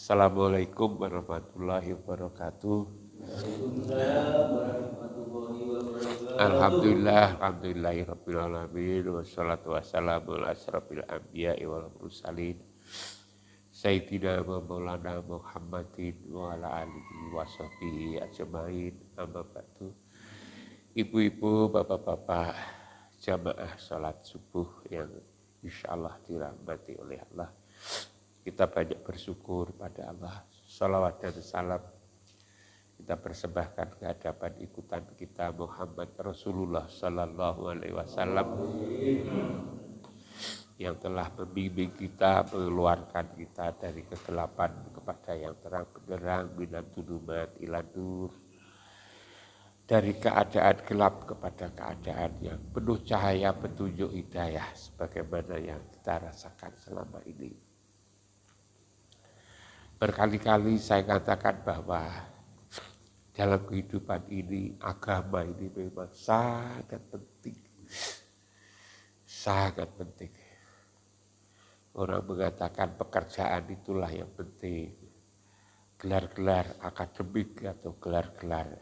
Assalamualaikum warahmatullahi wabarakatuh. Waalaikumsalam warahmatullahi wabarakatuh. Alhamdulillahirabbil alamin wassalatu wassalamu ala asyrofil anbiya'i wal mursalin sayyidina wa maulana Muhammadin wa ala alihi wa sahbihi ajmain. Amma ba'du. Ibu-ibu, bapak-bapak, jamaah salat subuh yang insyaallah dirahmati oleh Allah. Kita banyak bersyukur pada Allah. Salawat dan salam kita persembahkan ke hadapan ikutan kita Muhammad Rasulullah Sallallahu Alaihi Wasallam yang telah membimbing kita, mengeluarkan kita dari kegelapan kepada yang terang benderang, minat tulumat ilan nur, dari keadaan gelap kepada keadaan yang penuh cahaya petunjuk hidayah sebagaimana yang kita rasakan selama ini. Berkali-kali saya katakan bahwa dalam kehidupan ini, agama ini memang sangat penting. Sangat penting. Orang mengatakan pekerjaan itulah yang penting. Gelar-gelar akademik atau gelar-gelar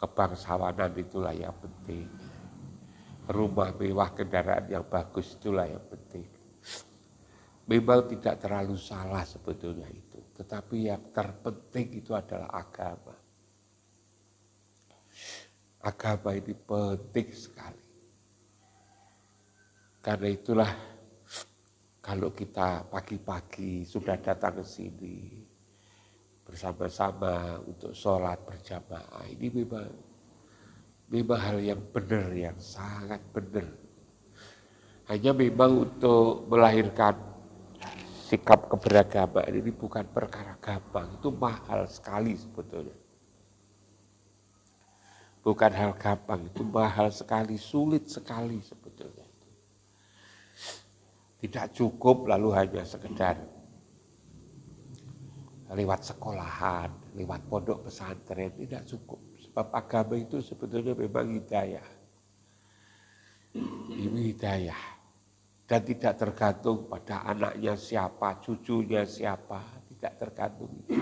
kebangsawanan itulah yang penting. Rumah mewah, kendaraan yang bagus itulah yang penting. Memang tidak terlalu salah sebetulnya itu. Tetapi yang terpenting itu adalah agama. Agama ini penting sekali. Karena itulah kalau kita pagi-pagi sudah datang ke sini bersama-sama untuk sholat berjamaah, ini memang hal yang benar, yang sangat benar. Hanya memang untuk melahirkan sikap keberagaman ini bukan perkara gampang, itu mahal sekali sebetulnya. Bukan hal gampang, itu mahal sekali, sulit sekali sebetulnya. Tidak cukup lalu hanya sekedar lewat sekolahan, lewat pondok pesantren, tidak cukup. Sebab agama itu sebetulnya memang hidayah. Ini hidayah. Dan tidak tergantung pada anaknya siapa, cucunya siapa, tidak tergantung itu.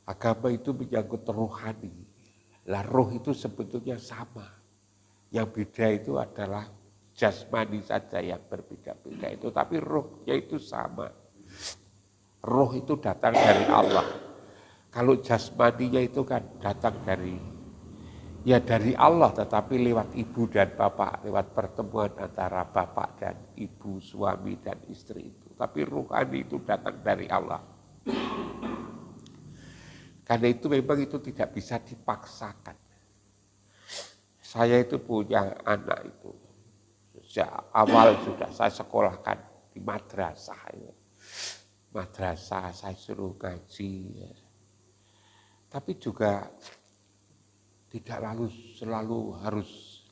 Agama itu menyangkut rohani. Lah roh itu sebetulnya sama. Yang beda itu adalah jasmani saja yang berbeda-beda itu, tapi rohnya itu sama. Roh itu datang dari Allah. Kalau jasmaninya itu kan datang dari Allah, tetapi lewat ibu dan bapak, lewat pertemuan antara bapak dan ibu, suami dan istri itu. Tapi rohani itu datang dari Allah. Karena itu memang itu tidak bisa dipaksakan. Saya itu punya anak itu. Sejak awal sudah saya sekolahkan di madrasah. Madrasah saya suruh ngaji. Tapi juga tidak selalu harus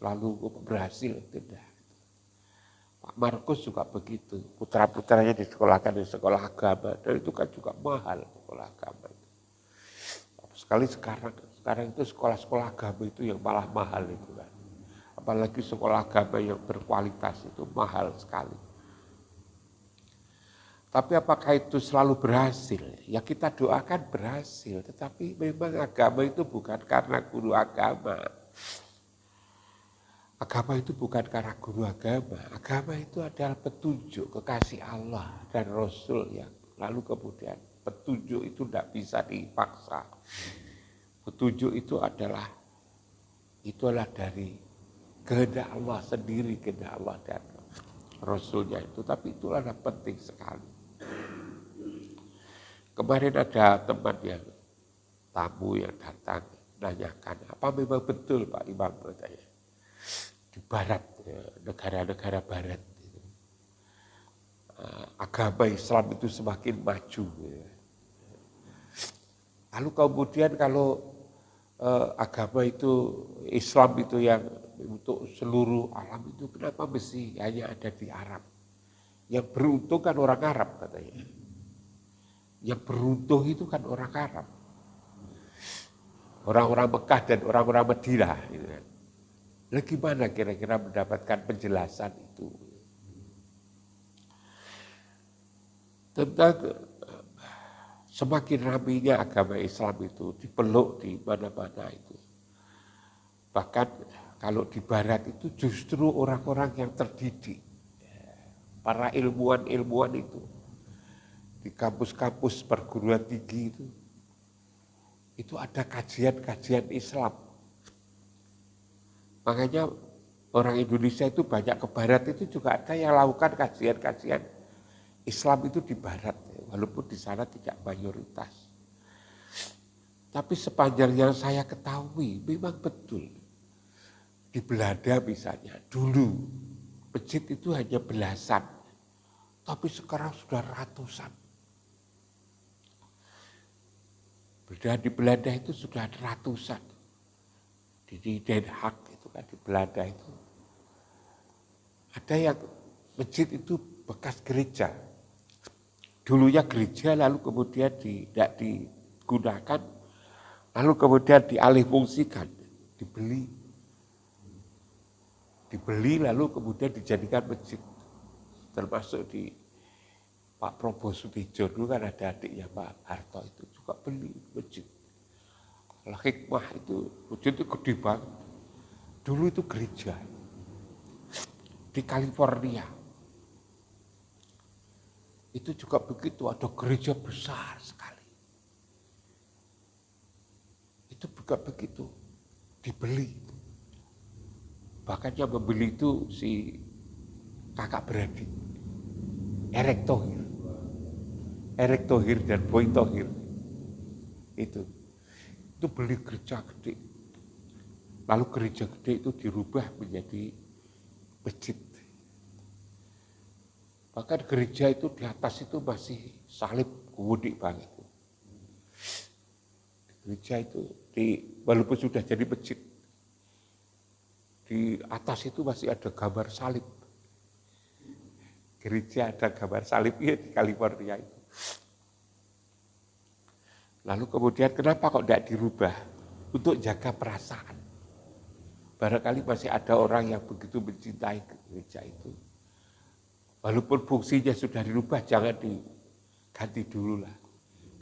berhasil, tidak. Pak Markus juga begitu, putra-putranya disekolahkan di sekolah agama, dan itu kan juga mahal sekolah agama itu. Sekali sekarang itu sekolah-sekolah agama itu yang malah mahal itu kan. Apalagi sekolah agama yang berkualitas itu mahal sekali. Tapi apakah itu selalu berhasil? Ya kita doakan berhasil, tetapi memang agama itu bukan karena guru agama. Agama itu bukan karena guru agama. Agama itu adalah petunjuk kekasih Allah dan Rasul yang lalu kemudian petunjuk itu tidak bisa dipaksa. Petunjuk itu adalah dari kehendak Allah sendiri, kehendak Allah dan Rasulnya itu. Tapi itulah yang penting sekali. Kemarin ada teman yang tamu yang datang nanyakan, apa memang betul Pak Imam katanya di Barat, negara-negara Barat, agama Islam itu semakin maju. Lalu kemudian kalau agama itu Islam itu yang untuk seluruh alam itu kenapa mesti hanya ada di Arab? Yang beruntung kan orang Arab katanya. Yang beruntung itu kan orang Arab. Orang-orang Mekah dan orang-orang Madinah. Gitu kan. Lalu gimana kira-kira mendapatkan penjelasan itu? Tentang semakin ramainya agama Islam itu dipeluk di mana-mana itu. Bahkan kalau di barat itu justru orang-orang yang terdidik, para ilmuwan-ilmuwan itu, di kampus-kampus perguruan tinggi itu ada kajian-kajian Islam. Makanya orang Indonesia itu banyak ke barat itu juga ada yang lakukan kajian-kajian Islam itu di barat, walaupun di sana tidak mayoritas. Tapi sepanjang yang saya ketahui memang betul. Di Belanda misalnya, dulu masjid itu hanya belasan, tapi sekarang sudah ratusan. Di Belanda itu sudah ratusan. Di Den Haag itu kan di Belanda itu. Ada yang masjid itu bekas gereja. Dulunya gereja lalu kemudian tidak digunakan, lalu kemudian dialihfungsikan, dibeli lalu kemudian dijadikan masjid. Termasuk di Pak Prabowo Subijo dulu kan ada adiknya Pak Harto itu juga beli masjid. Kalau hikmah itu masjid itu gede banget. Dulu itu gereja di California. Itu juga begitu, ada gereja besar sekali. Itu juga begitu, dibeli. Bahkan yang membeli itu si kakak beradik, Erick Thohir dan Boy Thohir. Itu beli gereja gede. Lalu gereja gede itu dirubah menjadi masjid. Bahkan gereja itu di atas itu masih salib gede banget. Gereja itu walaupun sudah jadi masjid, di atas itu masih ada gambar salib. Gereja ada gambar salib ya di California itu. Lalu kemudian kenapa kok tidak dirubah? Untuk jaga perasaan. Barangkali masih ada orang yang begitu mencintai gereja itu. Walaupun fungsinya sudah dirubah, jangan diganti dulu lah.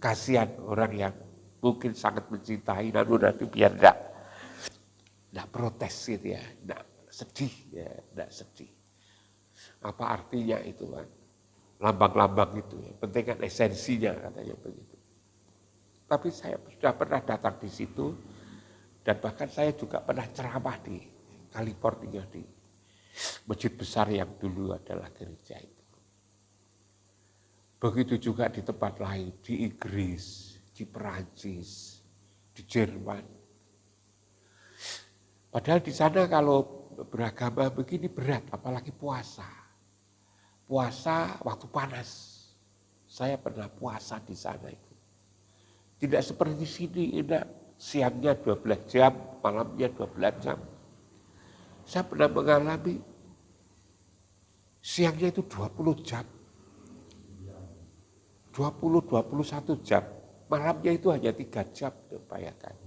Kasihan orang yang mungkin sangat mencintai, lalu nanti biar tidak protes gitu ya, tidak sedih ya, tidak sedih. Apa artinya itu kan? Lambang-lambang itu ya, penting kan esensinya katanya begitu. Tapi saya sudah pernah datang di situ dan bahkan saya juga pernah ceramah di California di masjid besar yang dulu adalah gereja itu. Begitu juga di tempat lain, di Inggris, di Perancis, di Jerman. Padahal di sana kalau beragama begini berat, apalagi puasa. Puasa waktu panas. Saya pernah puasa di sana itu. Tidak seperti di sini, siangnya 12 jam, malamnya 12 jam. Saya pernah mengalami siangnya itu 20 jam. 20-21 jam. Malamnya itu hanya 3 jam, bayangkan.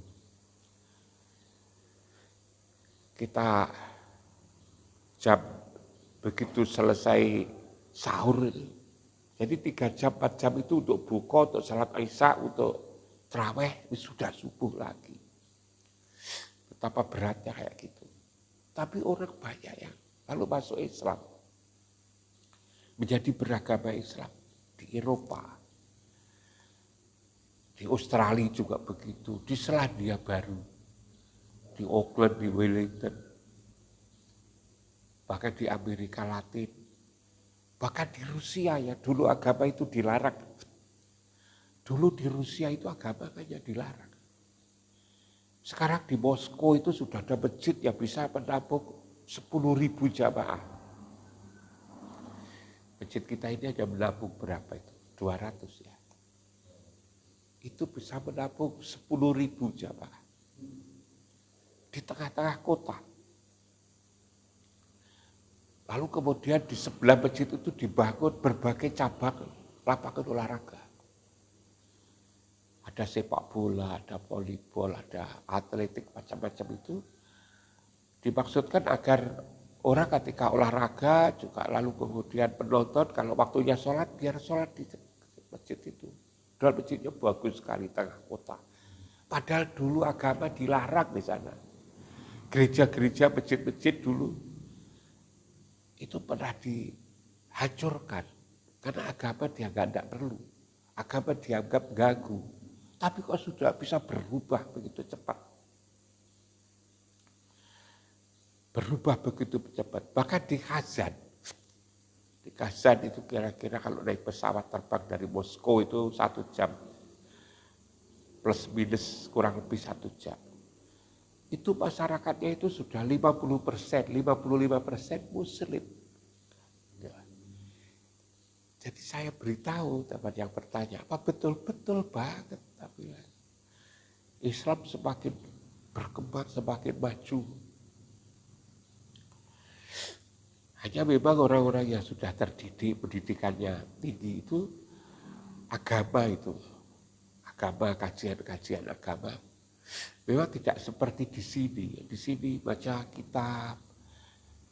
Kita jam begitu selesai sahur ini. Jadi 3 jam, 4 jam itu untuk buka, untuk salat Isya, untuk terawih, ini sudah subuh lagi. Betapa beratnya kayak gitu. Tapi orang banyak yang lalu masuk Islam. Menjadi beragama Islam di Eropa. Di Australia juga begitu, di Selandia Baru, di Auckland, di Wellington, bahkan di Amerika Latin, bahkan di Rusia ya, dulu agama itu dilarang. Dulu di Rusia itu agama hanya dilarang. Sekarang di Moskow itu sudah ada masjid yang bisa menampung 10.000 jamaah. Masjid kita ini hanya menampung berapa itu? 200 ya. Itu bisa menampung 10.000 jamaah. Di tengah-tengah kota. Lalu kemudian di sebelah masjid itu dibangun berbagai cabang lapangan olahraga. Ada sepak bola, ada volleyball, ada atletik, macam-macam itu. Dimaksudkan agar orang ketika olahraga juga lalu kemudian penonton kalau waktunya sholat, biar sholat di masjid itu. Padahal masjidnya bagus sekali tengah kota. Padahal dulu agama dilarang di sana. Gereja-gereja, masjid-masjid dulu itu pernah dihancurkan. Karena agama dianggap tidak perlu. Agama dianggap ganggu. Tapi kok sudah bisa berubah begitu cepat. Berubah begitu cepat. Bahkan di Kazan itu kira-kira kalau naik pesawat terbang dari Moskow itu 1 jam. Plus minus kurang lebih 1 jam. Itu masyarakatnya itu sudah 50%, 55% Muslim. Ya. Jadi saya beritahu teman yang bertanya, apa betul-betul banget. Tapi Islam semakin berkembang, semakin maju. Hanya memang orang-orang yang sudah terdidik, pendidikannya tinggi itu, agama, kajian-kajian agama, memang tidak seperti di sini. Di sini baca kitab,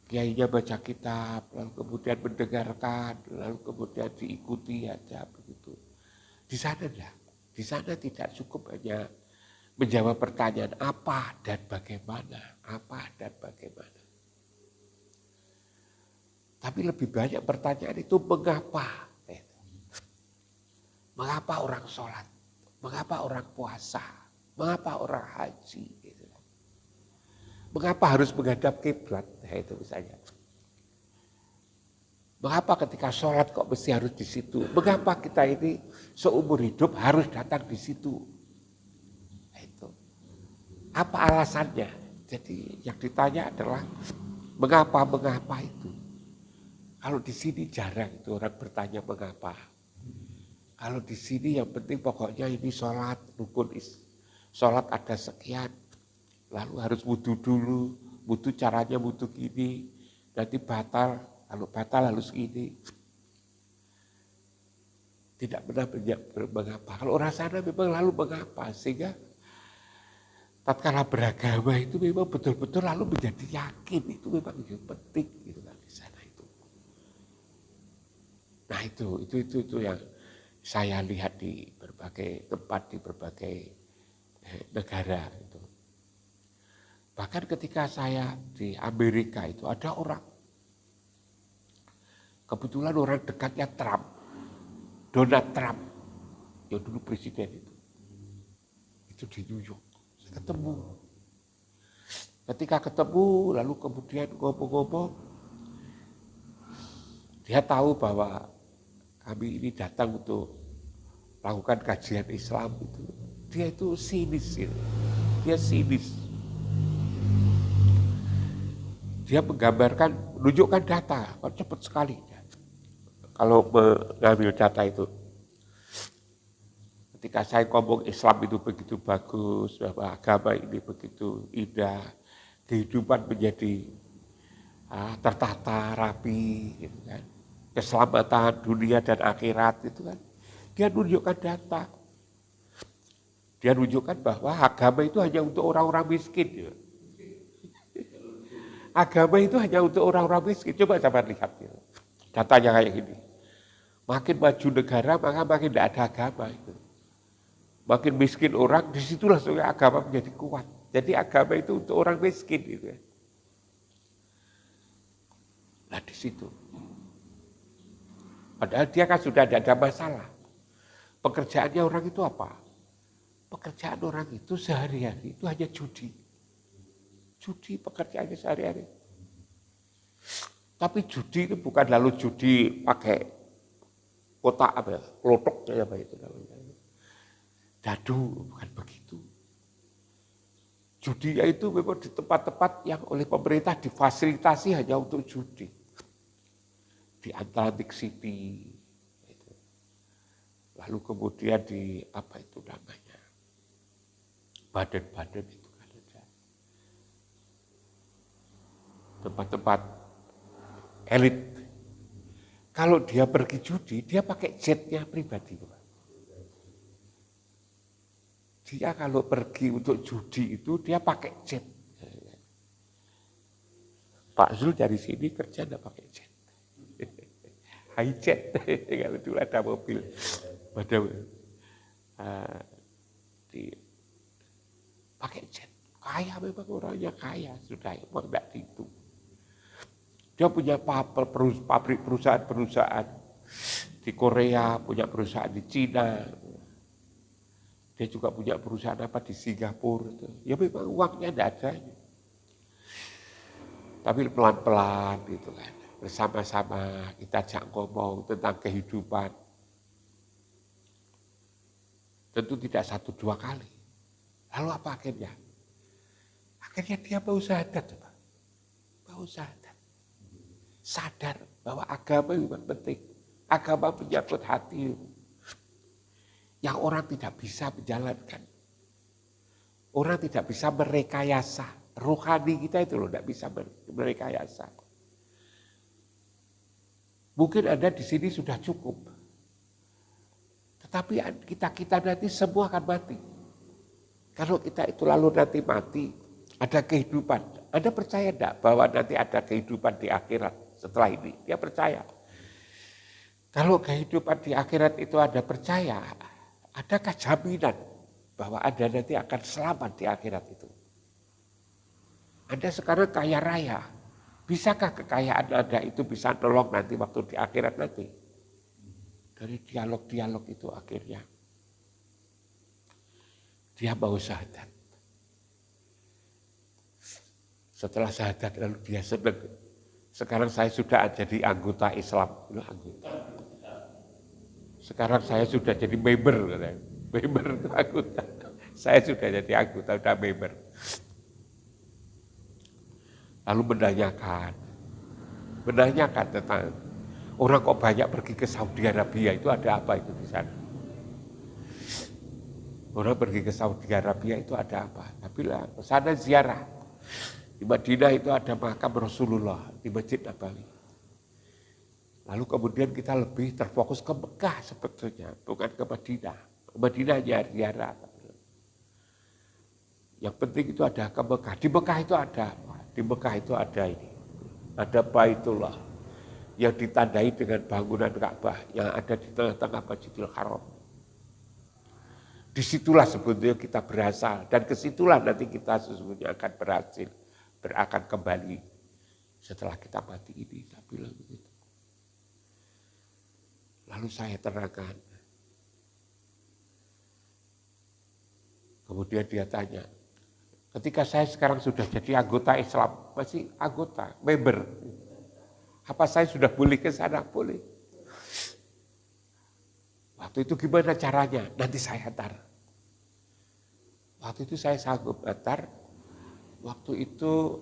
kiainya baca kitab, lalu kemudian mendengarkan, lalu kemudian diikuti aja begitu. Di sana enggak. Di sana tidak cukup hanya menjawab pertanyaan apa dan bagaimana, apa dan bagaimana. Tapi lebih banyak pertanyaan itu mengapa? Mengapa orang sholat? Mengapa orang puasa? Mengapa orang haji? Mengapa harus menghadap kiblat? Itu misalnya. Mengapa ketika sholat kok mesti harus di situ? Mengapa kita ini seumur hidup harus datang di situ? Itu. Apa alasannya? Jadi yang ditanya adalah mengapa itu? Kalau di sini jarang itu orang bertanya mengapa. Kalau di sini yang penting pokoknya ini sholat, rukun sholat ada sekian. Lalu harus wudu dulu, wudu caranya wudu gini, nanti batal, kalau batal harus gini. Tidak pernah mengapa. Kalau orang sana memang lalu mengapa, sehingga tatkala beragama itu memang betul-betul lalu menjadi yakin, itu memang penting gitu kan di sana. Nah itu yang saya lihat di berbagai tempat, di berbagai negara itu. Bahkan ketika saya di Amerika itu ada orang, kebetulan orang dekatnya Trump, Donald Trump, yang dulu presiden itu di New York. Saya ketemu. Ketika ketemu lalu kemudian ngomong-ngomong, dia tahu bahwa kami ini datang untuk lakukan kajian Islam itu. Dia itu sinis. Dia sinis. Dia menggambarkan, menunjukkan data. Cepat sekali. Kalau mengambil data itu. Ketika saya ngomong Islam itu begitu bagus, bahwa agama ini begitu indah, kehidupan menjadi tertata, rapi, gitu kan. Keselamatan dunia dan akhirat itu kan. Dia menunjukkan data. Dia menunjukkan bahwa agama itu hanya untuk orang-orang miskin. Ya. Agama itu hanya untuk orang-orang miskin. Coba lihat. Ya. Datanya kayak gini. Makin maju negara, maka makin tidak ada agama itu. Makin miskin orang, disitulah agama menjadi kuat. Jadi agama itu untuk orang miskin. Gitu ya. Nah di situ. Padahal dia kan sudah tidak ada masalah. Pekerjaannya orang itu apa? Pekerjaan orang itu sehari-hari itu hanya judi. Judi pekerjaannya sehari-hari. Tapi judi itu bukan lalu judi pakai kotak apa ya, klotok apa itu namanya. Dadu, bukan begitu. Judinya itu memang di tempat-tempat yang oleh pemerintah difasilitasi hanya untuk judi. Di Atlantic City, itu. Lalu kemudian di apa itu namanya, Baden-Baden itu kan ada tempat-tempat elit. Kalau dia pergi judi, dia pakai jetnya pribadi. Dia kalau pergi untuk judi itu dia pakai jet. Pak Zul dari sini kerja enggak pakai jet. Hijet, kalau dulu ada mobil. pakai jet. Kaya memang orangnya kaya, sudah memang tidak dihitung. Dia punya pabrik perusahaan di Korea, punya perusahaan di Cina. Dia juga punya perusahaan apa di Singapura. Ya memang uangnya tidak ada. Tapi pelan-pelan gitu kan. Bersama-sama kita ajak ngomong tentang kehidupan. Tentu tidak 1-2 kali. Lalu apa akhirnya? Akhirnya dia mau sadar. Mau sadar. Sadar bahwa agama memang penting. Agama menyangkut hati. Yang orang tidak bisa menjalankan. Orang tidak bisa merekayasa. Rohani kita itu loh tidak bisa merekayasa. Mungkin Anda di sini sudah cukup. Tetapi kita nanti semua akan mati. Kalau kita itu lalu nanti mati, ada kehidupan. Anda percaya tidak bahwa nanti ada kehidupan di akhirat setelah ini? Dia percaya. Kalau kehidupan di akhirat itu Anda percaya, adakah jaminan bahwa Anda nanti akan selamat di akhirat itu? Anda sekarang kaya raya, bisakah kekayaan Anda itu bisa nolong nanti waktu di akhirat nanti? Dari dialog-dialog itu akhirnya dia mau syahadat. Setelah syahadat lalu dia senang. Sekarang saya sudah jadi anggota Islam. Sekarang saya sudah jadi member. Member itu anggota. Saya sudah jadi anggota, sudah member. Lalu menanyakan tentang orang kok banyak pergi ke Saudi Arabia, itu ada apa itu di sana? Orang pergi ke Saudi Arabia itu ada apa? Tapi lah ke sana ziarah. Di Madinah itu ada makam Rasulullah di Masjid Nabawi. Lalu kemudian kita lebih terfokus ke Mekah sebetulnya, bukan ke Madinah. Madinah hanya ziarah. Yang penting itu ada ke Mekah. Di Mekah itu ada apa? Di Mekah itu ada ini. Ada Baitullah yang ditandai dengan bangunan Ka'bah yang ada di tengah-tengah Masjidil Haram. Disitulah sebetulnya kita berasal dan kesitulah nanti kita sesungguhnya akan berhasil, akan kembali setelah kita mati ini. Saya bilang begitu. Lalu saya terangkan. Kemudian dia tanya, ketika saya sekarang sudah jadi anggota Islam, masih anggota, member, apa saya sudah boleh ke sana? Boleh. Waktu itu gimana caranya? Nanti saya antar. Waktu itu saya sanggup antar. Waktu itu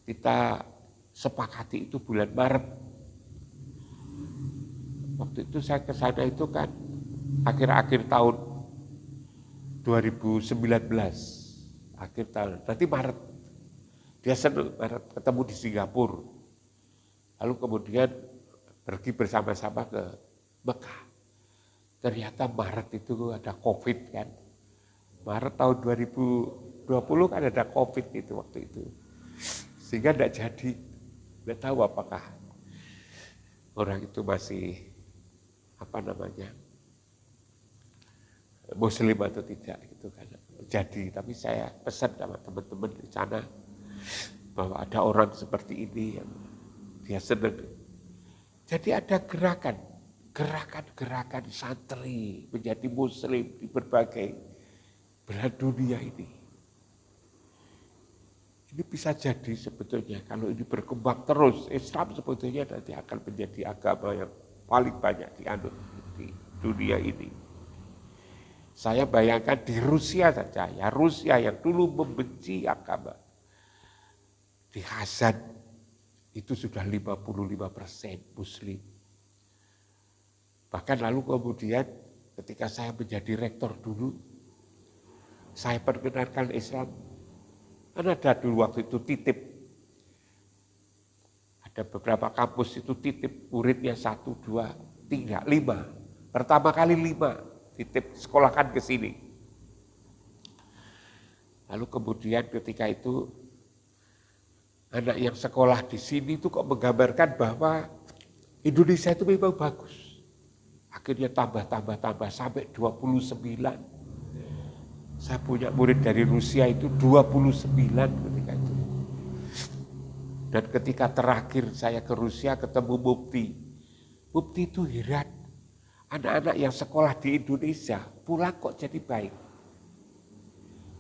kita sepakati itu bulan Maret. Waktu itu saya ke sana itu kan akhir-akhir tahun 2019. Akhir tahun, nanti Maret. Dia senang Maret ketemu di Singapura. Lalu kemudian pergi bersama-sama ke Mekah. Ternyata Maret itu ada COVID kan. Maret tahun 2020 kan ada COVID itu waktu itu. Sehingga tidak jadi. Tidak tahu apakah orang itu masih Muslim atau tidak gitu kan. Jadi, tapi saya pesan sama teman-teman di sana bahwa ada orang seperti ini yang dia senang. Jadi ada gerakan santri menjadi Muslim di berbagai belahan dunia ini. Ini bisa jadi sebetulnya kalau ini berkembang terus, Islam sebetulnya nanti akan menjadi agama yang paling banyak dianut di dunia ini. Saya bayangkan di Rusia saja, ya Rusia yang dulu membenci agama. Di Kazan itu sudah 55% Muslim. Bahkan lalu kemudian ketika saya menjadi rektor dulu, saya perkenalkan Islam. Kan ada dulu waktu itu titip. Ada beberapa kampus itu titip muridnya 1, 2, 3, 5. Pertama kali 5 titip sekolahkan ke sini. Lalu kemudian ketika itu anak yang sekolah di sini itu kok menggambarkan bahwa Indonesia itu memang bagus. Akhirnya tambah sampai 29. Saya punya murid dari Rusia itu 29 ketika itu. Dan ketika terakhir saya ke Rusia ketemu Mufti. Mufti itu heran. Anak-anak yang sekolah di Indonesia pulang kok jadi baik.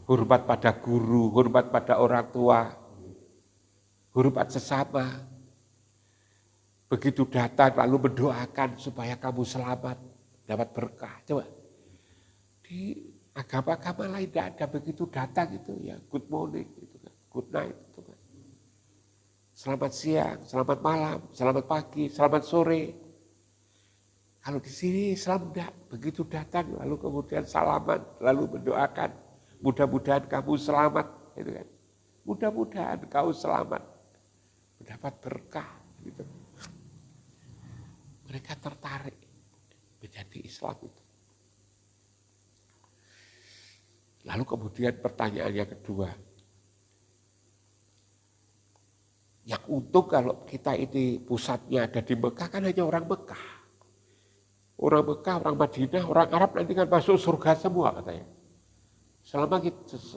Hormat pada guru, hormat pada orang tua, hormat sesama. Begitu datang lalu mendoakan supaya kamu selamat, dapat berkah. Coba, di agama-agama lain tidak ada begitu datang itu ya, good morning, gitu kan, good night. Gitu kan. Selamat siang, selamat malam, selamat pagi, selamat sore. Kalau di sini Islam tidak, begitu datang lalu kemudian salaman, lalu mendoakan, mudah-mudahan kamu selamat. Gitu kan. Mudah-mudahan kau selamat, mendapat berkah. Gitu. Mereka tertarik menjadi Islam itu. Lalu kemudian pertanyaan yang kedua. Yang untung kalau kita ini pusatnya ada di Mekah kan hanya orang Mekah. Orang Mekah, orang Madinah, orang Arab nanti kan masuk surga semua katanya.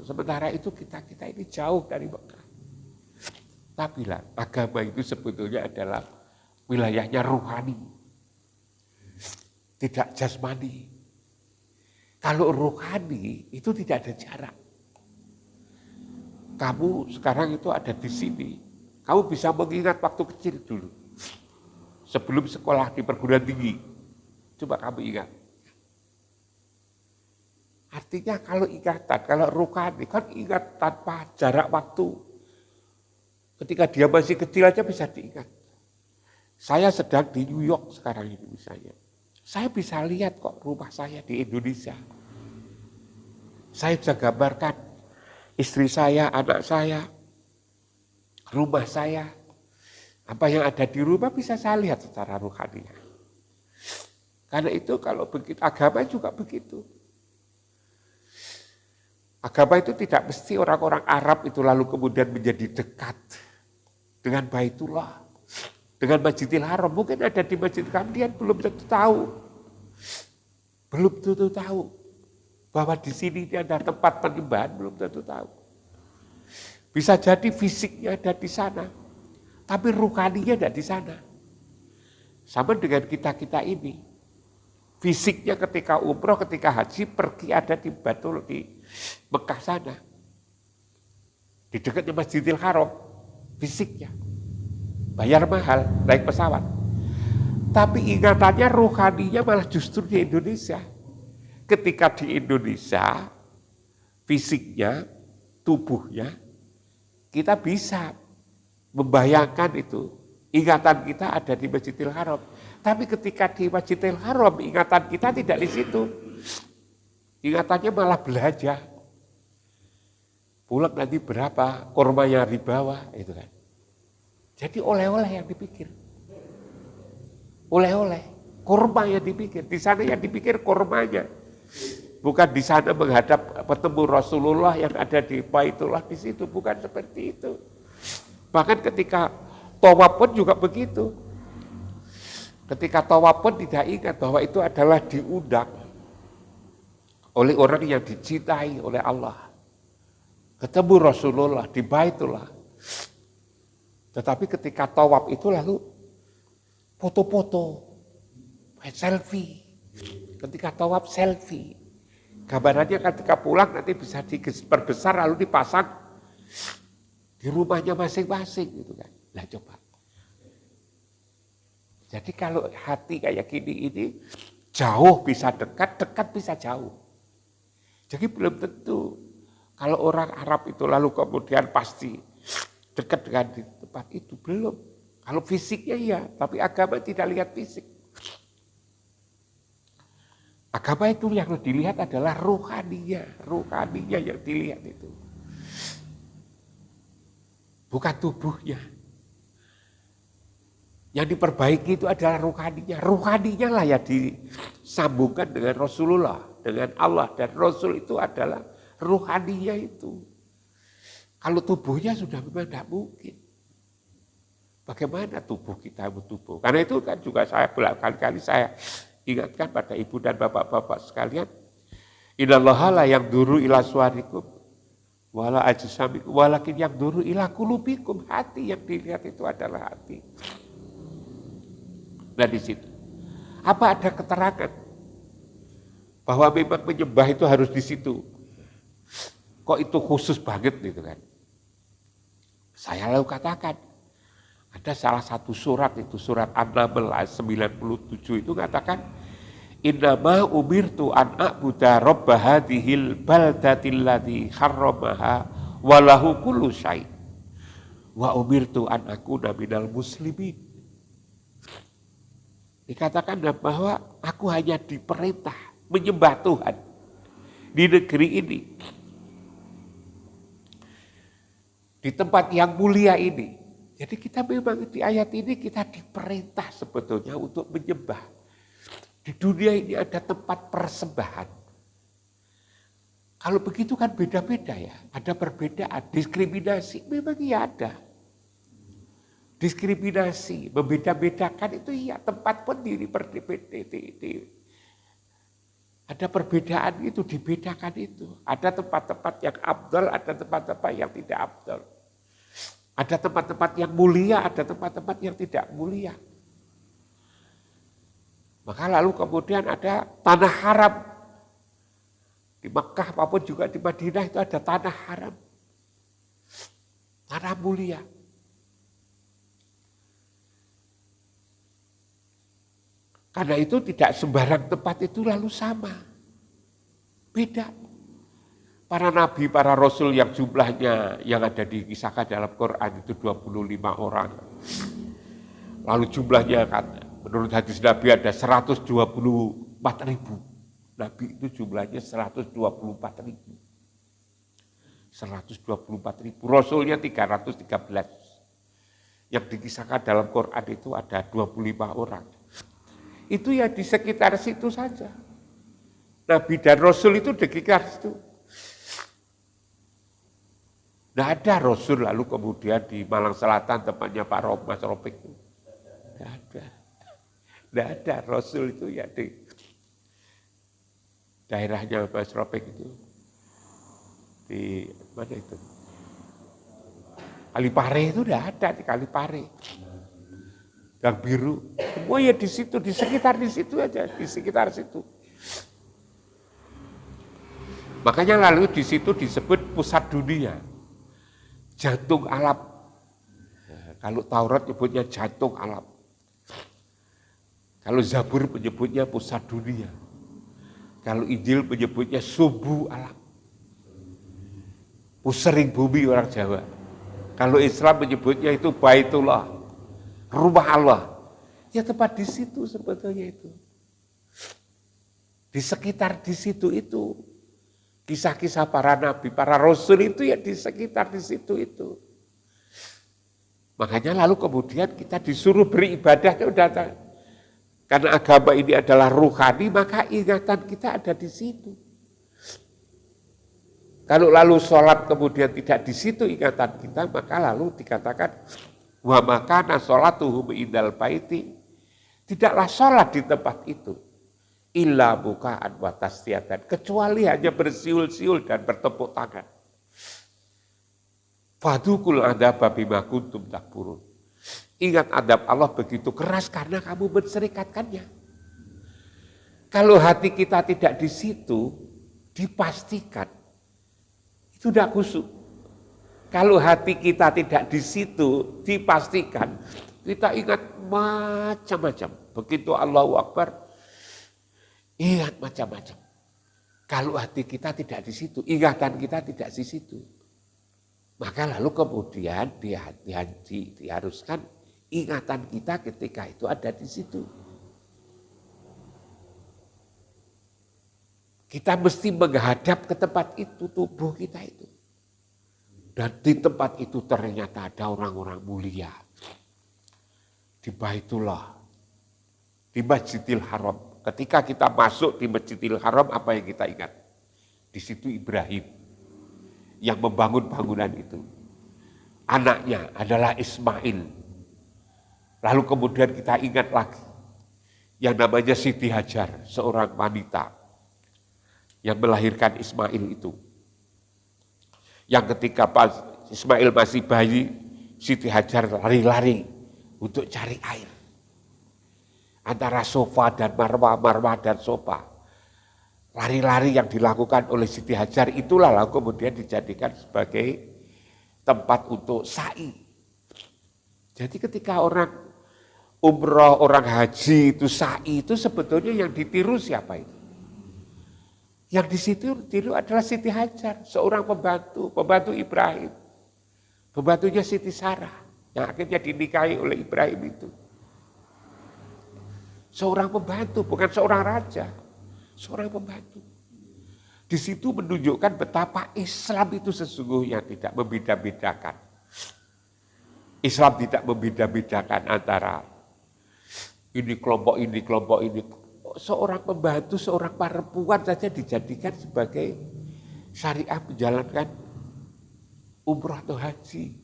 Sementara itu kita ini jauh dari Mekah. Tapi lah agama itu sebetulnya adalah wilayahnya ruhani. Tidak jasmani. Kalau rohani itu tidak ada jarak. Kamu sekarang itu ada di sini. Kamu bisa mengingat waktu kecil dulu. Sebelum sekolah di perguruan tinggi. Coba kamu ingat. Artinya kalau ingatan, kalau rohani kan ingat tanpa jarak waktu. Ketika dia masih kecil aja bisa diingat. Saya sedang di New York sekarang ini misalnya. Saya bisa lihat kok rumah saya di Indonesia. Saya bisa gambarkan istri saya, anak saya, rumah saya. Apa yang ada di rumah bisa saya lihat secara rohani. Karena itu kalau begitu, agama juga begitu. Agama itu tidak mesti orang-orang Arab itu lalu kemudian menjadi dekat dengan Baitullah. Dengan Masjidil Haram, mungkin ada di Masjid Kamdian belum tentu tahu. Belum tentu tahu. Bahwa di sini ada tempat penyembahan, belum tentu tahu. Bisa jadi fisiknya ada di sana. Tapi ruhaninya ada di sana. Sama dengan kita-kita ini. Fisiknya ketika umroh, ketika haji, pergi ada di Batul, di Mekah sana. Di dekatnya Masjidil Haram, fisiknya. Bayar mahal, naik pesawat. Tapi ingatannya, rohaninya malah justru di Indonesia. Ketika di Indonesia, fisiknya, tubuhnya, kita bisa membayangkan itu. Ingatan kita ada di Masjidil Haram. Tapi ketika di Masjidil Haram, ingatan kita tidak di situ. Ingatannya malah belajar. Pulang nanti berapa, kormanya di bawah, itu kan. Jadi oleh-oleh yang dipikir. Oleh-oleh. Korma yang dipikir. Di sana yang dipikir kormanya. Bukan di sana menghadap bertemu Rasulullah yang ada di Baitullah di situ. Bukan seperti itu. Bahkan ketika tawaf pun juga begitu. Ketika tawaf pun tidak ingat bahwa itu adalah diundang oleh orang yang dicintai oleh Allah. Ketemu Rasulullah di Baitullah. Tetapi ketika tawaf itu lalu foto-foto, selfie. Ketika tawaf selfie. Gambarannya ketika pulang nanti bisa diperbesar lalu dipasang di rumahnya masing-masing gitu kan. Lah coba. Jadi kalau hati kayak gini ini jauh bisa dekat, dekat bisa jauh. Jadi belum tentu kalau orang Arab itu lalu kemudian pasti dekat dengan di tempat itu, belum. Kalau fisiknya iya, tapi agama tidak lihat fisik. Agama itu yang dilihat adalah rohaninya yang dilihat itu. Bukan tubuhnya. Yang diperbaiki itu adalah rohaninya lah yang disambungkan dengan Rasulullah, dengan Allah, dan Rasul itu adalah rohaninya itu. Kalau tubuhnya sudah memang tidak mungkin. Bagaimana tubuh kita bertubuh? Karena itu kan juga saya berkali-kali saya Ingatkan pada ibu dan bapak-bapak sekalian, innallaha la yanzuru ila suwarikum wala ajsamikum walakin yanzuru ila qulubikum. Hati yang dilihat itu adalah hati. Nah di situ apa ada keterangan bahwa memang menyembah itu harus di situ? Kok itu khusus banget gitu kan? Saya lalu katakan, ada salah satu surat itu, surat An-Naml ayat 97 itu katakan, innama umirtu an a'buda rabba hadhil baldatil ladzi harramaha wa lahu kullu syai' wa umirtu an akuna minal muslimin. Dikatakan bahwa aku hanya diperintah menyembah Tuhan di negeri ini, di tempat yang mulia ini. Jadi kita memang di ayat ini kita diperintah sebetulnya untuk menyembah. Di dunia ini ada tempat persembahan. Kalau begitu kan beda-beda ya. Ada perbedaan, diskriminasi memang iya ada. Diskriminasi, membeda-bedakan itu iya, tempat pun berbeda. Ada perbedaan itu, dibedakan itu. Ada tempat-tempat yang abdal, ada tempat-tempat yang tidak abdal. Ada tempat-tempat yang mulia, ada tempat-tempat yang tidak mulia. Maka lalu kemudian ada tanah haram. Di Mekah maupun juga di Madinah itu ada tanah haram. Tanah mulia. Karena itu tidak sembarang tempat itu lalu sama. Beda. Para nabi, para rasul yang jumlahnya yang ada dikisahkan dalam Quran itu 25 orang. Lalu jumlahnya menurut hadis Nabi ada 124.000. Nabi itu jumlahnya 124.000. 124.000. Rasulnya 313. Yang dikisahkan dalam Quran itu ada 25 orang. Itu ya di sekitar situ saja. Nabi dan Rasul itu di sekitar situ. Tidak ada Rasul lalu kemudian di Malang Selatan tempatnya Pak Mas Ropik. Tidak ada. Tidak ada Rasul itu ya di daerahnya Mas Ropik itu. Di mana itu? Kalipare itu tidak ada di Kalipare. Gang Biru, semua ya di situ, di sekitar di situ aja, di sekitar situ. Makanya lalu di situ disebut pusat dunia, jantung alam. Kalau Taurat menyebutnya jantung alam. Kalau Zabur menyebutnya pusat dunia. Kalau Injil menyebutnya sumbu alam. Pusering bumi orang Jawa. Kalau Islam menyebutnya itu Baitullah. Rumah Allah, ya tepat di situ sebetulnya itu. Di sekitar di situ itu. Kisah-kisah para nabi, para rasul itu ya di sekitar di situ itu. Makanya lalu kemudian kita disuruh beribadah. Karena agama ini adalah ruhani, maka ingatan kita ada di situ. Kalau lalu sholat kemudian tidak di situ ingatan kita, maka lalu dikatakan wa makana sholatuhum indal baiti, tidaklah sholat di tempat itu illa bukaan wa tasdiatan, kecuali hanya bersiul-siul dan bertepuk tangan. Fadukul adaba bima kuntum takfurun. Ingat adab Allah begitu keras karena kamu menserikatkannya. Kalau hati kita tidak di situ, dipastikan itu tidak khusyuk. Kalau hati kita tidak di situ, dipastikan kita ingat macam-macam. Begitu Allahu Akbar, ingat macam-macam. Kalau hati kita tidak di situ, ingatan kita tidak di situ, maka lalu kemudian diharuskan ingatan kita ketika itu ada di situ. Kita mesti menghadap ke tempat itu, tubuh kita itu. Dan di tempat itu ternyata ada orang-orang mulia. Di Baitullah, di Masjidil Haram. Ketika kita masuk di Masjidil Haram, apa yang kita ingat? Di situ Ibrahim yang membangun bangunan itu. Anaknya adalah Ismail. Lalu kemudian kita ingat lagi. yang namanya Siti Hajar, seorang wanita yang melahirkan Ismail itu. Yang ketika Ismail masih bayi, Siti Hajar lari-lari untuk cari air. Antara Sofa dan Marwah, Marwah dan Sofa. Lari-lari yang dilakukan oleh Siti Hajar itulah lalu kemudian dijadikan sebagai tempat untuk sa'i. Jadi ketika orang umroh, orang haji itu sa'i itu sebetulnya yang ditiru siapa itu? Yang di situ tiru adalah Siti Hajar, seorang pembantu Ibrahim. Pembantunya Siti Sarah yang akhirnya dinikahi oleh Ibrahim itu. Seorang pembantu, bukan seorang raja, seorang pembantu. Di situ menunjukkan betapa Islam itu sesungguhnya tidak membeda-bedakan. Islam tidak membeda-bedakan antara ini kelompok ini. Seorang pembantu, seorang perempuan saja dijadikan sebagai syariah menjalankan umrah atau haji.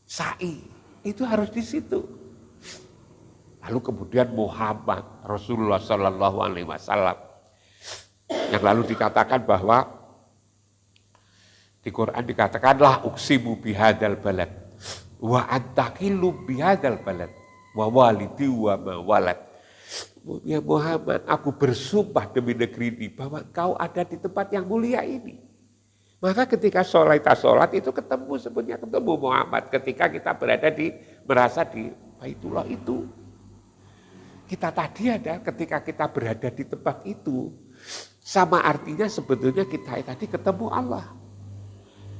Sa'i, itu harus di situ. Lalu kemudian Muhammad Rasulullah Sallallahu Alaihi Wasallam yang lalu dikatakan bahwa di Quran dikatakanlah uksimu bihadal balad wa antakilu bihadal balad wa walidi wa mawalad. Ya Muhammad, aku bersumpah demi negeri ini bahwa kau ada di tempat yang mulia ini. Maka ketika sholat itu ketemu Muhammad ketika kita merasa di Baitullah itu. Kita tadi ada ketika kita berada di tempat itu, sama artinya sebetulnya kita tadi ketemu Allah.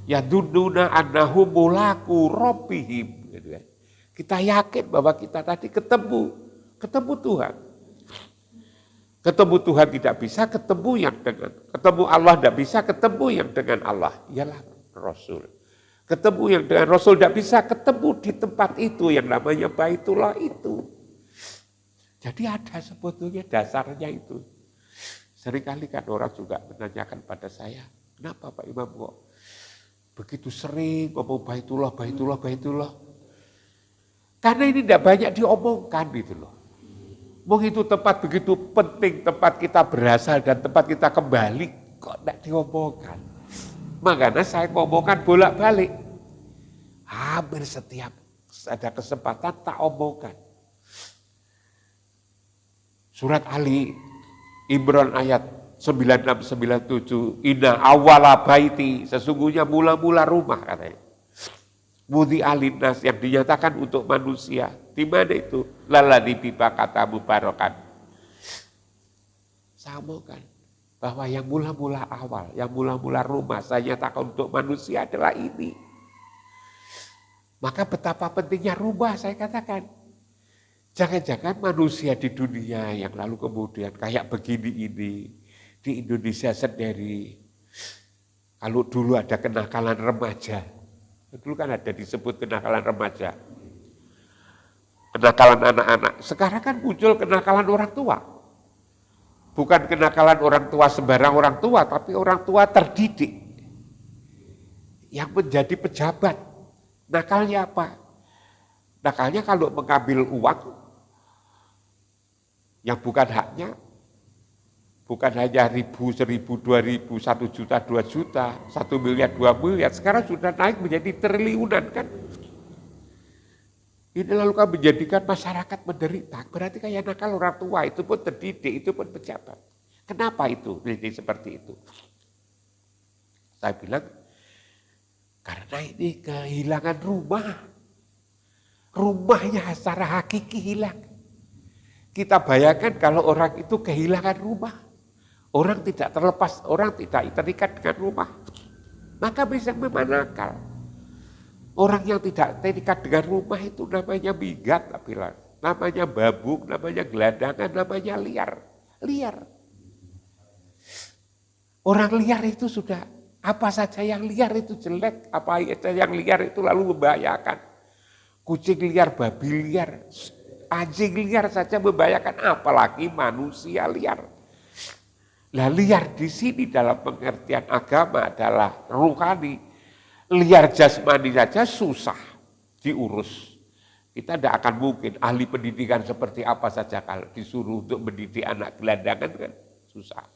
Ya dununa annahu mulaku rabbihim. Kita yakin bahwa kita tadi ketemu Tuhan. Ketemu Tuhan tidak bisa ketemu Allah tidak bisa ketemu yang dengan Allah. Ialah Rasul. Ketemu yang dengan Rasul tidak bisa ketemu di tempat itu yang namanya Baitullah itu. Jadi ada sebetulnya dasarnya itu. Seringkali kan orang juga menanyakan pada saya, kenapa Pak Imam kok begitu sering ngomong Baitullah. Karena ini tidak banyak diomongkan gitu loh. Itu tempat begitu penting, tempat kita berasal dan tempat kita kembali, kok tidak diomongkan. Makanya saya ngomongkan bolak-balik. Hampir setiap ada kesempatan tak omongkan. Surat Ali Imran ayat 96-97, inna awala baiti, sesungguhnya mula-mula rumah katanya. Mudi alinas yang dinyatakan untuk manusia. Di mana itu? Lalladzi bibakata mubarakan. Sama kan? Bahwa yang mula-mula awal, yang mula-mula rumah saya nyatakan untuk manusia adalah ini. Maka betapa pentingnya rumah saya katakan. Jangan-jangan manusia di dunia yang lalu kemudian kayak begini ini. Di Indonesia sendiri. Kalau dulu ada kenakalan remaja. Dulu kan ada disebut kenakalan remaja. Kenakalan anak-anak. Sekarang kan muncul kenakalan orang tua. Bukan kenakalan orang tua sembarang orang tua, tapi orang tua terdidik. Yang menjadi pejabat. Nakalnya apa? Nakalnya kalau mengambil uang yang bukan haknya, bukan hanya 1.000, 1.000, 2.000, 1 juta, 2 juta, 1 miliar, 2 miliar, sekarang sudah naik menjadi triliunan kan. Ini lalu kan menjadikan masyarakat menderita, berarti kayak nakal orang tua, itu pun terdidik, itu pun pejabat. Kenapa itu? Ini seperti itu. Saya bilang, karena ini kehilangan rumah. Rumahnya secara hakiki hilang. Kita bayangkan kalau orang itu kehilangan rumah. Orang tidak terlepas, orang tidak terikat dengan rumah. Maka bisa memang nakal. Orang yang tidak terikat dengan rumah itu namanya minggat, namanya babuk, namanya gelandangan, namanya liar. Orang liar itu sudah, apa saja yang liar itu jelek, apa saja yang liar itu lalu membahayakan. Kucing liar, babi liar, anjing liar saja membahayakan, apalagi manusia liar. Nah liar di sini dalam pengertian agama adalah rohani. Liar jasmani saja susah diurus. Kita tidak akan mungkin ahli pendidikan seperti apa saja kalau disuruh untuk mendidik anak gelandangan kan susah.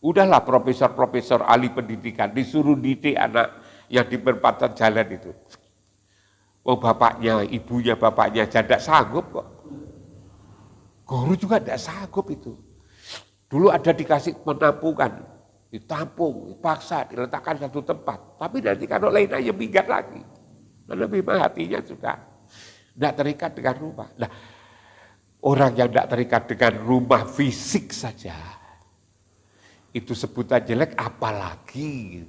Udahlah profesor-profesor ahli pendidikan disuruh didik anak yang di perempatan jalan itu. Oh bapaknya, ibunya, bapaknya tidak sanggup kok. Guru juga tidak sanggup itu. Dulu ada dikasih penampungan, ditampung, dipaksa, diletakkan satu tempat. Tapi nanti kalau lain aja minggat lagi. Karena memang hatinya sudah tidak terikat dengan rumah. Nah, orang yang tidak terikat dengan rumah fisik saja, itu sebutan jelek, apalagi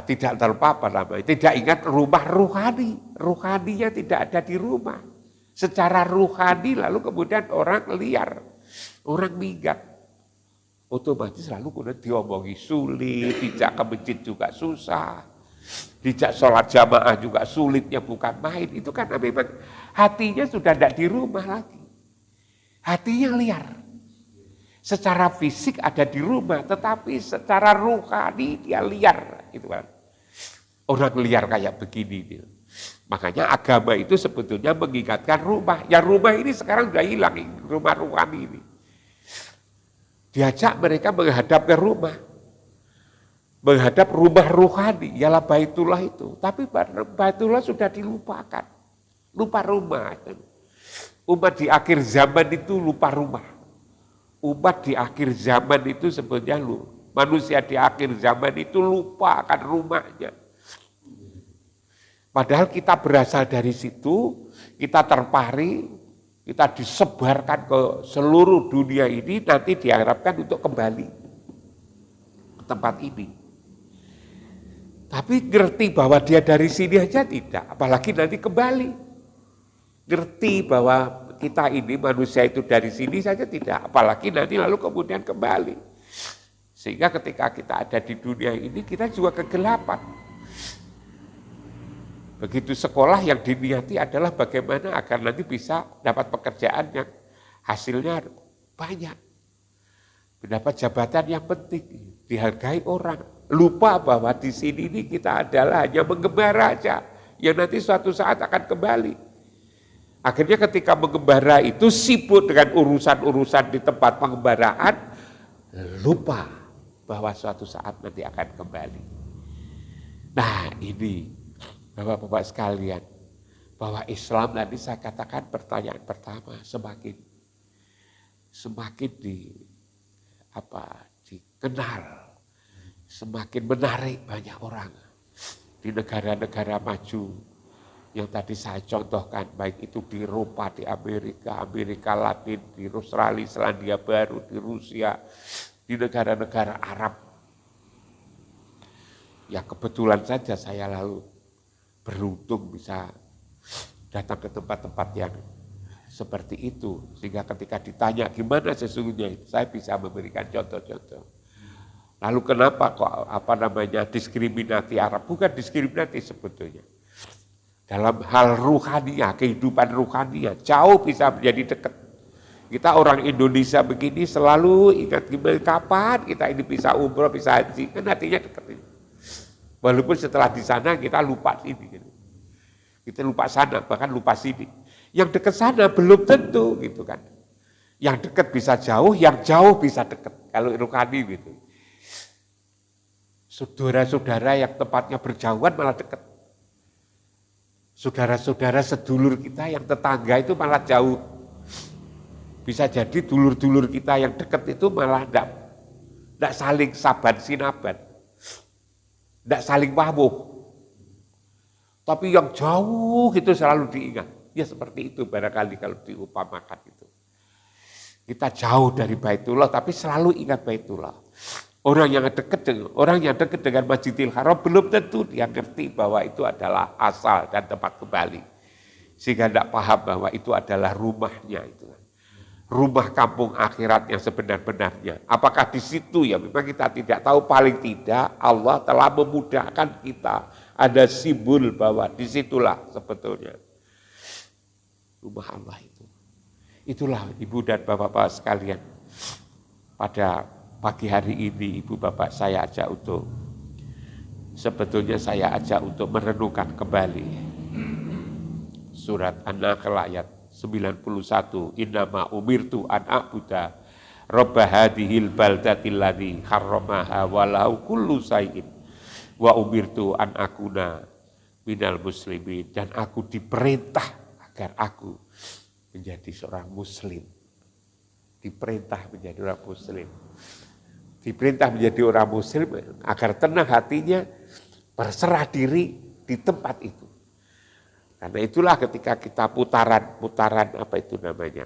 tidak terpapar namanya. Tidak ingat rumah ruhani. Ruhaninya tidak ada di rumah. Secara ruhani lalu kemudian orang liar, orang minggat. Otomatis lalu kemudian diomongi sulit, dijak ke masjid juga susah, dijak sholat jamaah juga sulitnya bukan main. Itu karena memang hatinya sudah tidak di rumah lagi. Hatinya liar. Secara fisik ada di rumah, tetapi secara ruhani dia liar. Gitu kan. Orang liar kayak begini. Makanya agama itu sebetulnya mengingatkan rumah. Yang rumah ini sekarang sudah hilang, rumah ruhani ini. Diajak mereka menghadap ke rumah. Menghadap rumah ruhani, ialah Baitullah itu. Tapi Baitullah sudah dilupakan. Lupa rumah. Umat di akhir zaman itu lupa rumah. Umat di akhir zaman itu sebenarnya manusia di akhir zaman itu lupa akan rumahnya. Padahal kita berasal dari situ, kita terpari, kita disebarkan ke seluruh dunia ini, nanti diharapkan untuk kembali ke tempat ini. Tapi ngerti bahwa dia dari sini aja tidak, apalagi nanti kembali. Ngerti bahwa kita ini manusia itu dari sini saja tidak, apalagi nanti lalu kemudian kembali. Sehingga ketika kita ada di dunia ini, kita juga kegelapan. Begitu sekolah yang diniati adalah bagaimana agar nanti bisa dapat pekerjaan yang hasilnya banyak. Mendapat jabatan yang penting, dihargai orang. Lupa bahwa di sini ini kita adalah hanya mengembara aja, yang nanti suatu saat akan kembali. Akhirnya ketika mengembara itu sibuk dengan urusan-urusan di tempat pengembaraan, lupa bahwa suatu saat nanti akan kembali. Nah ini, Bapak-bapak sekalian, bahwa Islam tadi saya katakan pertanyaan pertama semakin dikenal, semakin menarik banyak orang di negara-negara maju yang tadi saya contohkan, baik itu di Eropa, di Amerika Latin, di Australia, Selandia Baru, di Rusia, di negara-negara Arab. Ya kebetulan saja saya lalu beruntung bisa datang ke tempat-tempat yang seperti itu. Sehingga ketika ditanya gimana sesungguhnya itu, saya bisa memberikan contoh-contoh. Lalu kenapa kok diskriminasi Arab? Bukan diskriminasi sebetulnya. Dalam hal ruhaniah, kehidupan ruhaniah, jauh bisa menjadi dekat. Kita orang Indonesia begini selalu ingat gimana kapan kita ini bisa umroh, bisa haji, kan hatinya dekat ini. Walaupun setelah di sana kita lupa sini. Kita lupa sana, bahkan lupa sini. Yang dekat sana belum tentu gitu kan. Yang dekat bisa jauh, yang jauh bisa dekat. Kalau ruhani gitu. Saudara-saudara yang tempatnya berjauhan malah dekat. Saudara-saudara sedulur kita yang tetangga itu malah jauh. Bisa jadi dulur-dulur kita yang dekat itu malah tidak saling saban sinaban. Tidak saling paham. Tapi yang jauh itu selalu diingat. Ya seperti itu barangkali kalau diupamakan itu. Kita jauh dari Baitullah tapi selalu ingat Baitullah. Orang yang dekat dengan Masjidil Haram belum tentu dia ngerti bahwa itu adalah asal dan tempat kembali. Sehingga tidak paham bahwa itu adalah rumahnya itu. Rumah kampung akhirat yang sebenar-benarnya. Apakah di situ ya memang kita tidak tahu, paling tidak Allah telah memudahkan kita. Ada simbol bahwa disitulah sebetulnya rumah Allah itu. Itulah ibu dan bapak-bapak sekalian. Pada pagi hari ini ibu bapak saya ajak untuk sebetulnya saya ajak untuk merenungkan kembali surat An-Nahl ayat 91, innama umirtu an a'buda rabba hadhil baldatil ladzi harramaha walau kullu syai'in wa umirtu an akuna minal muslimin, dan aku diperintah agar aku menjadi seorang muslim. Diperintah menjadi orang muslim. Diperintah menjadi orang muslim agar tenang hatinya, berserah diri di tempat itu. Karena itulah ketika kita putaran apa itu namanya?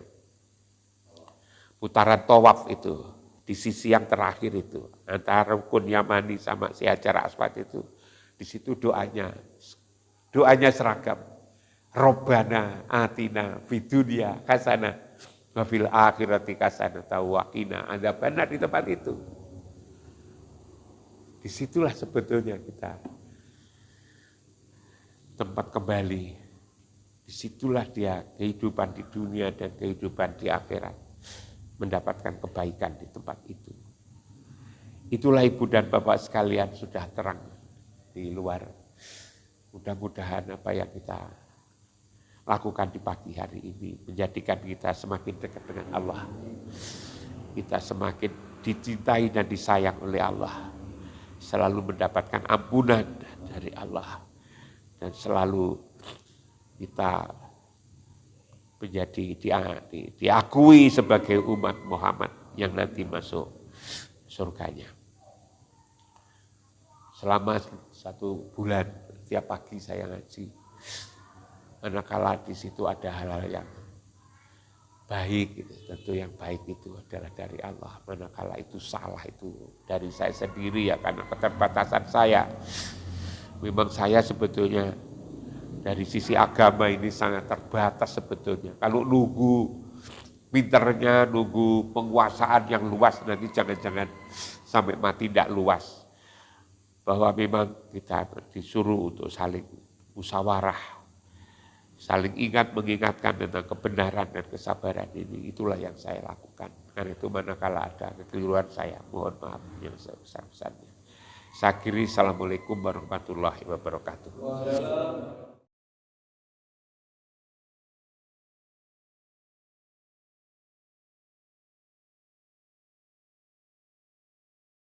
Putaran tawaf itu, di sisi yang terakhir itu, antara rukun Yamani sama si Hajar Aswad itu, di situ doanya seragam. Robbana atina fid dunya hasanah wa fil akhirati hasanah wa qina adzabannar, di tempat itu. Disitulah sebetulnya kita tempat kembali. Disitulah dia kehidupan di dunia dan kehidupan di akhirat mendapatkan kebaikan di tempat itu. Itulah ibu dan bapak sekalian sudah terang di luar. Mudah-mudahan apa yang kita lakukan di pagi hari ini menjadikan kita semakin dekat dengan Allah. Kita semakin dicintai dan disayang oleh Allah. Selalu mendapatkan ampunan dari Allah. Dan selalu kita menjadi diakui sebagai umat Muhammad yang nanti masuk surganya. Selama 1 bulan tiap pagi saya ngaji. Manakala di situ ada hal-hal yang baik, gitu. Tentu yang baik itu adalah dari Allah. Manakala itu salah itu dari saya sendiri ya, karena keterbatasan saya. Memang saya sebetulnya dari sisi agama ini sangat terbatas sebetulnya. Kalau nunggu pinternya, nunggu penguasaan yang luas, nanti jangan-jangan sampai mati tidak luas. Bahwa memang kita disuruh untuk saling musyawarah, saling mengingatkan tentang kebenaran dan kesabaran ini. Itulah yang saya lakukan. Karena itu manakala ada kekeliruan saya, mohon maaf yang sebesar-besarnya. Saya akhiri, assalamualaikum warahmatullahi wabarakatuh.